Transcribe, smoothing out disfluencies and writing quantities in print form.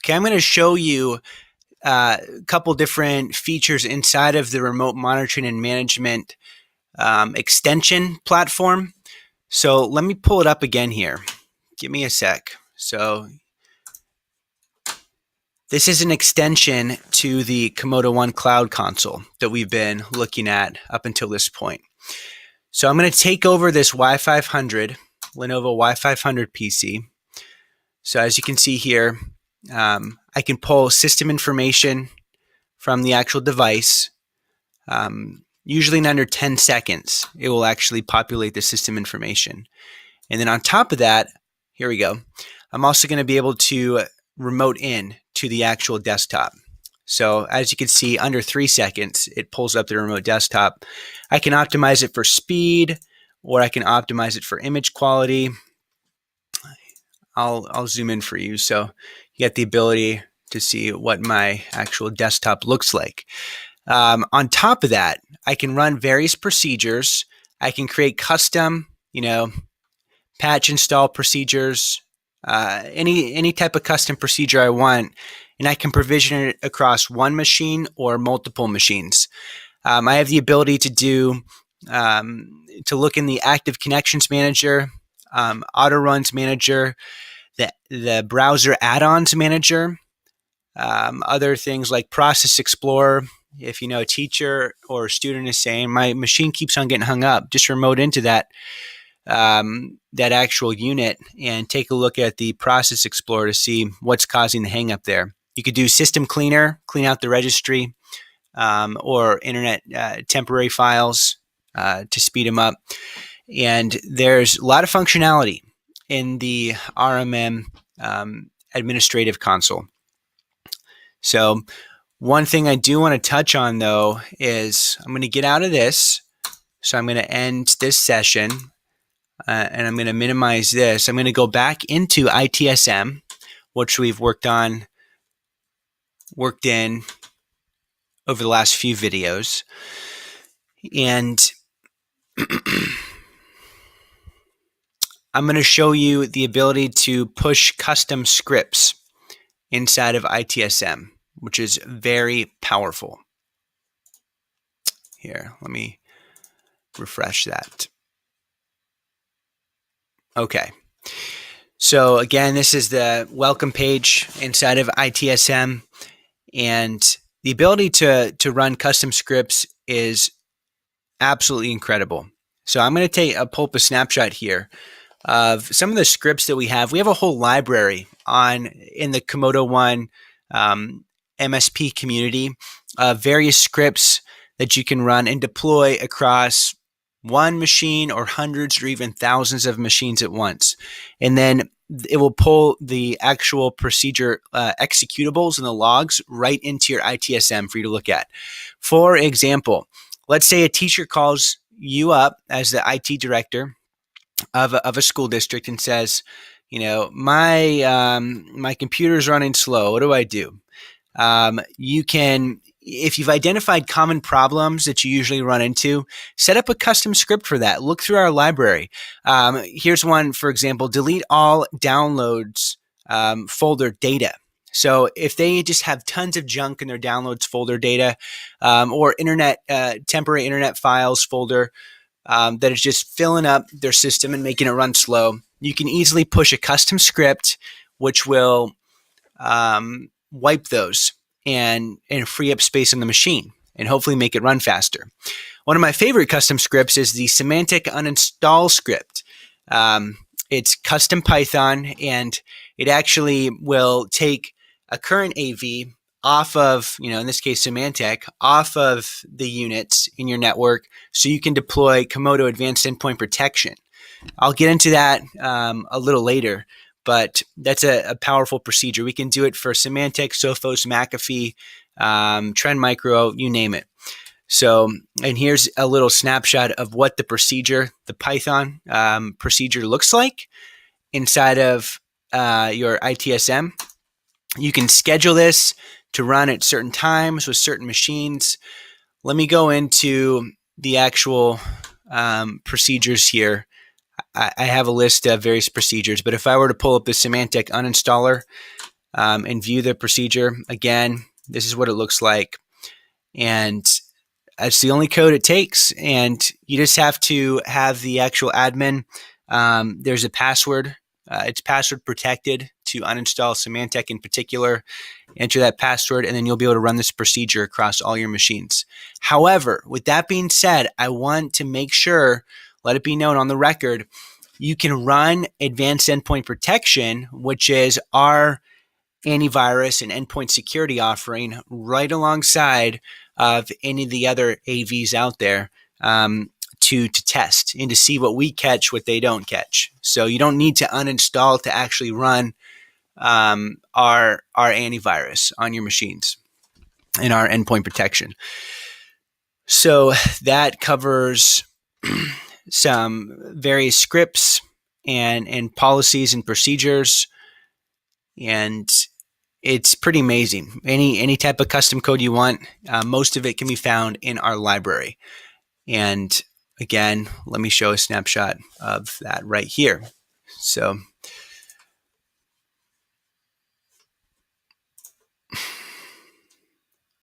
Okay, I'm going to show you a couple different features inside of the remote monitoring and management extension platform. So let me pull it up again here. Give me a sec. So this is an extension to the Comodo One Cloud console that we've been looking at up until this point. So I'm going to take over this Y500, Lenovo Y500 PC. So as you can see here, I can pull system information from the actual device. Usually in under 10 seconds, it will actually populate the system information. And then on top of that, here we go. I'm also going to be able to remote in to the actual desktop. So as you can see, under 3 seconds, it pulls up the remote desktop. I can optimize it for speed, or I can optimize it for image quality. I'll zoom in for you so you get the ability to see what my actual desktop looks like. On top of that, I can run various procedures. I can create custom, patch install procedures, any type of custom procedure I want, and I can provision it across one machine or multiple machines. I have the ability to do to look in the Active Connections Manager, Auto Runs Manager, the Browser Add-ons Manager, other things like Process Explorer. If a teacher or a student is saying, my machine keeps on getting hung up, just remote into that actual unit and take a look at the Process Explorer to see what's causing the hang up there. You could do System Cleaner, clean out the registry, or Internet temporary files to speed them up. And there's a lot of functionality in the RMM administrative console. So one thing I do want to touch on, though, is I'm going to get out of this. So I'm going to end this session, and I'm going to minimize this. I'm going to go back into ITSM, which we've worked in over the last few videos. And I'm going to show you the ability to push custom scripts inside of ITSM, which is very powerful. Here, let me refresh that. Okay. So again, this is the welcome page inside of ITSM, and the ability to run custom scripts is absolutely incredible. So I'm going to pull up a snapshot here of some of the scripts that we have. We have a whole library in the Comodo One MSP community of various scripts that you can run and deploy across one machine or hundreds or even thousands of machines at once. And then it will pull the actual procedure executables and the logs right into your ITSM for you to look at. For example, let's say a teacher calls you up as the IT director of a school district and says, my computer's running slow. What do I do? You can, if you've identified common problems that you usually run into, set up a custom script for that. Look through our library. Here's one, for example: delete all downloads folder data. So if they just have tons of junk in their downloads folder data, or temporary internet files folder that is just filling up their system and making it run slow, you can easily push a custom script which will wipe those and free up space on the machine and hopefully make it run faster. One of my favorite custom scripts is the semantic uninstall script. It's custom Python, and it actually will take a current AV off of, in this case, Symantec, off of the units in your network so you can deploy Comodo Advanced Endpoint Protection. I'll get into that a little later, but that's a powerful procedure. We can do it for Symantec, Sophos, McAfee, Trend Micro, you name it. So, and here's a little snapshot of what the Python procedure looks like inside of your ITSM. You can schedule this to run at certain times with certain machines. Let me go into the actual procedures here. I have a list of various procedures, but if I were to pull up the Symantec uninstaller, and view the procedure. Again, this is what it looks like. And that's the only code it takes. And you just have to have the actual admin. There's a password. It's password protected to uninstall Symantec in particular. Enter that password, and then you'll be able to run this procedure across all your machines. However, with that being said, I want to make sure, let it be known on the record, you can run Advanced Endpoint Protection, which is our antivirus and endpoint security offering, right alongside of any of the other AVs out there, to test and to see what we catch, what they don't catch. So you don't need to uninstall to actually run our antivirus on your machines and our endpoint protection. So that covers some various scripts and policies and procedures, and it's pretty amazing. Any type of custom code you want, most of it can be found in our library. And again, let me show a snapshot of that right here. So